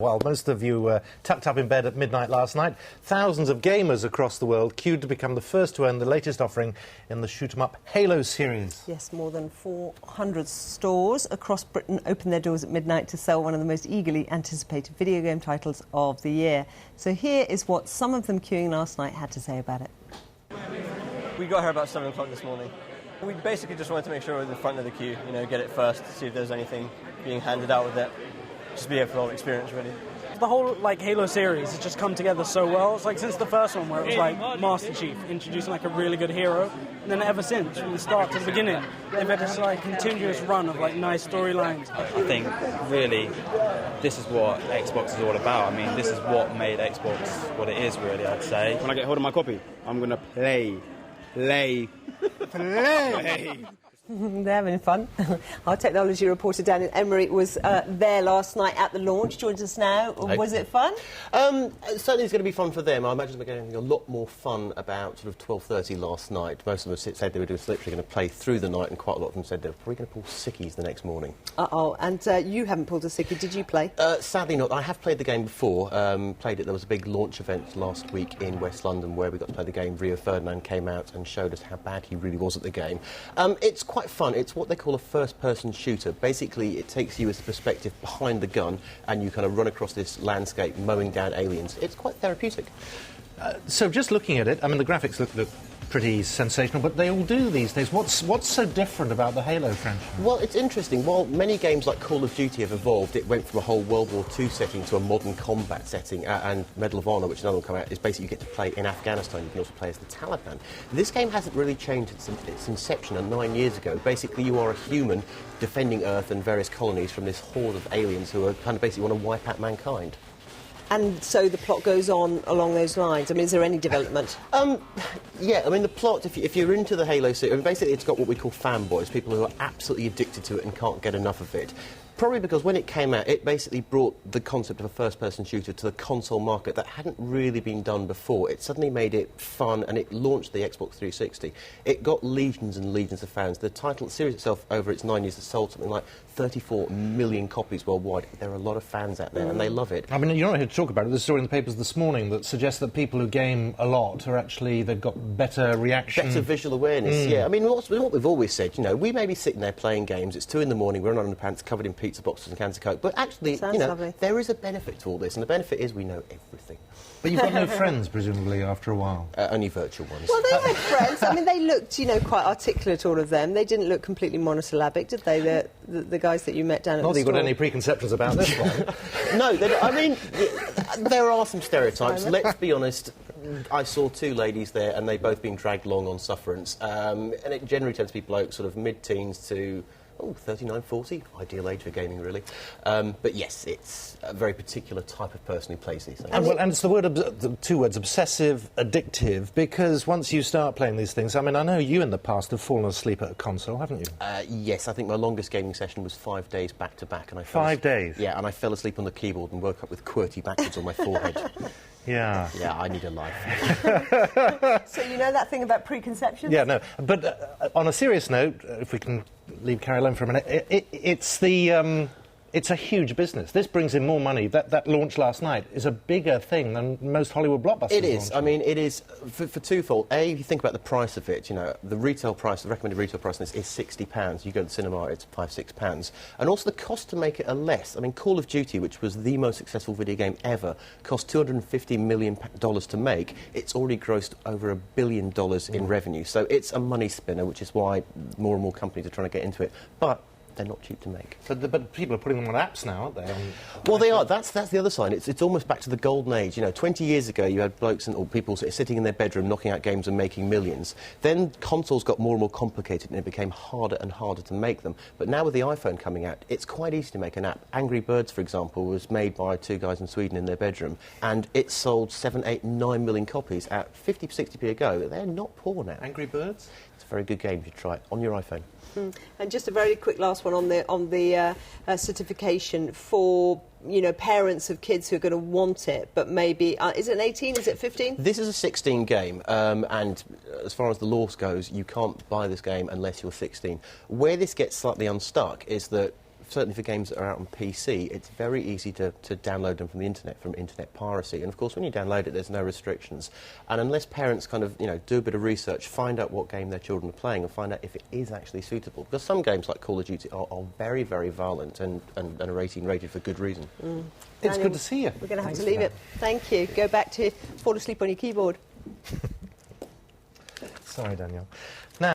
While most of you were tucked up in bed at midnight last night, thousands of gamers across the world queued to become the first to earn the latest offering in the shoot-'em-up Halo series. Yes, more than 400 stores across Britain opened their doors at midnight to sell one of the most eagerly anticipated video game titles of the year. So here is what some of them queuing last night had to say about it. We got here about 7 o'clock this morning. We basically just wanted to make sure we're at the front of the queue, get it first, see if there's anything being handed out with it. Just be here for the whole experience, really. The whole Halo series has just come together so well. It's since the first one where it was Master Chief introducing a really good hero, and then ever since, from the start to the beginning, they've had this continuous run of nice storylines. I think really this is what Xbox is all about. I mean, this is what made Xbox what it is, really, I'd say. When I get hold of my copy, I'm gonna play. They're having fun. Our technology reporter Daniel Emery was there last night at the launch. Joins us now. Was it fun? Certainly it's going to be fun for them. I imagine they're going to have a lot more fun about sort of 12:30 last night. Most of them said they were just literally going to play through the night, and quite a lot of them said they were probably going to pull sickies the next morning. Uh-oh, and you haven't pulled a sickie, did you play? Sadly not. I have played the game before. Played it. There was a big launch event last week in West London where we got to play the game. Rio Ferdinand came out and showed us how bad he really was at the game. It's quite fun. It's what they call a first-person shooter. Basically, it takes you as a perspective behind the gun, and you kind of run across this landscape, mowing down aliens. It's quite therapeutic. So just looking at it, I mean, the graphics look pretty sensational, but they all do these days. What's so different about the Halo franchise? Well, it's interesting. While many games like Call of Duty have evolved, it went from a whole World War II setting to a modern combat setting, and Medal of Honor, which another one come out, is basically you get to play in Afghanistan. You can also play as the Taliban. This game hasn't really changed its inception 9 years ago. Basically, you are a human defending Earth and various colonies from this horde of aliens who are kind of basically want to wipe out mankind. And so the plot goes on along those lines. I mean, is there any development? Yeah, I mean, the plot, if you're into the Halo series, I mean, basically it's got what we call fanboys, people who are absolutely addicted to it and can't get enough of it. Probably because when it came out, it basically brought the concept of a first-person shooter to the console market that hadn't really been done before. It suddenly made it fun, and it launched the Xbox 360. It got legions and legions of fans. The series itself, over its 9 years, has sold something like 34 million copies worldwide. There are a lot of fans out there, and they love it. I mean, you're not here to talk about it. There's a story in the papers this morning that suggests that people who game a lot are actually, they've got better reaction. Better visual awareness, yeah. I mean, what we've always said, we may be sitting there playing games, it's 2 in the morning, we're in underpants covered in pizza boxes and cans of Coke, but actually, lovely. There is a benefit to all this, and the benefit is we know everything. But you've got no friends, presumably, after a while? Only virtual ones. Well, they had friends. I mean, they looked, quite articulate, all of them. They didn't look completely monosyllabic, did they, the guys that you met down at Not the that you've store? got any preconceptions about this one. No, I mean, there are some stereotypes. Let's be honest. I saw 2 ladies there, and they've both been dragged along on sufferance. And it generally tends to be blokes sort of mid-teens to 39, 40, ideal age for gaming, really. But yes, it's a very particular type of person who plays these things. And it's the 2 words, obsessive, addictive, because once you start playing these things, I mean, I know you in the past have fallen asleep at a console, haven't you? Yes, I think my longest gaming session was 5 days back-to-back. And 5 days? Yeah, and I fell asleep on the keyboard and woke up with QWERTY backwards on my forehead. Yeah. Yeah, I need a life. So you know that thing about preconceptions? Yeah, no. But on a serious note, if we can leave Carrie alone for a minute, it's a huge business. This brings in more money. That launch last night is a bigger thing than most Hollywood blockbusters. It is. I mean, it is for twofold. A, if you think about the price of it, the retail price, the recommended retail price on this is £60. You go to the cinema, it's £5-6. And also the cost to make it are less. I mean, Call of Duty, which was the most successful video game ever, cost $250 million to make. It's already grossed over $1 billion in revenue. So it's a money spinner, which is why more and more companies are trying to get into it. But they're not cheap to make. But people are putting them on apps now, aren't they? Well, they are. That's the other side. It's almost back to the golden age. 20 years ago, you had blokes or people sitting in their bedroom knocking out games and making millions. Then consoles got more and more complicated, and it became harder and harder to make them. But now with the iPhone coming out, it's quite easy to make an app. Angry Birds, for example, was made by 2 guys in Sweden in their bedroom, and it sold 7, 8, 9 million copies at 50, 60p a go. They're not poor now. Angry Birds? It's a very good game. You should try it on your iPhone. And just a very quick last one on the certification for parents of kids who are going to want it, but maybe is it an 18? Is it 15? This is a 16 game, and as far as the law goes, you can't buy this game unless you're 16. Where this gets slightly unstuck is that certainly for games that are out on PC, it's very easy to download them from the internet, from internet piracy. And of course, when you download it, there's no restrictions. And unless parents kind of, do a bit of research, find out what game their children are playing, and find out if it is actually suitable. Because some games like Call of Duty are very, very violent and are 18 rated for good reason. It's good to see you. We're going to have to leave it. Thank you. Go back to fall asleep on your keyboard. Sorry, Daniel.